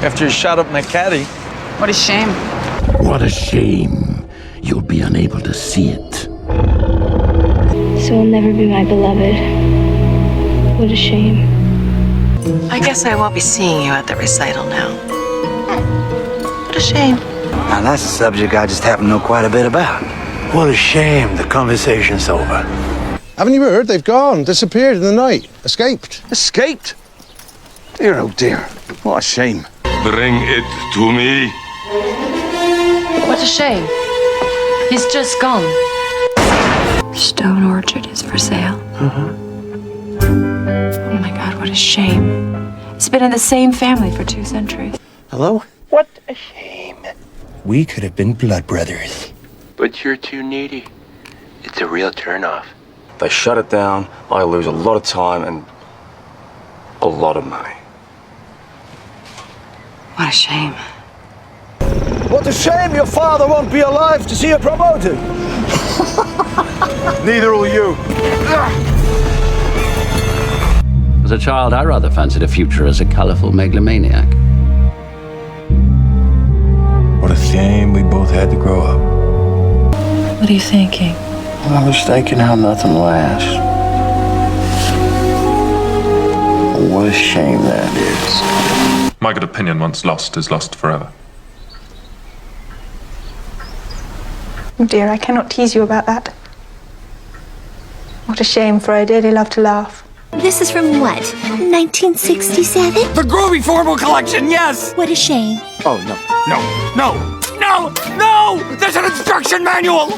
after you shot up in that caddy. What a shame. What a shame. You'll be unable to see it. So will never be my beloved. What a shame. I guess I won't be seeing you at the recital now. What a shame. Now that's a subject I just happen to know quite a bit about. What a shame the conversation's over. Haven't you heard? They've gone, disappeared in the night, escaped. Escaped? Dear, oh dear. What a shame. Bring it to me. What a shame. He's just gone. Stone Orchard is for sale. Oh my God, what a shame. It's been in the same family for 2 centuries. Hello? What a shame. We could have been blood brothers. But you're too needy. It's a real turnoff. If they shut it down, I lose a lot of time and a lot of money. What a shame. What a shame your father won't be alive to see you promoted. Neither will you. As a child, I rather fancied a future as a colourful megalomaniac. What a shame we both had to grow up. What are you thinking? I was thinking how nothing lasts. What a shame that is. My good opinion, once lost, is lost forever. Oh dear, I cannot tease you about that. What a shame, for I dearly love to laugh. This is from what? 1967? The Groovy Formal Collection, yes! What a shame. Oh, no, no, no, no, no! There's an instruction manual!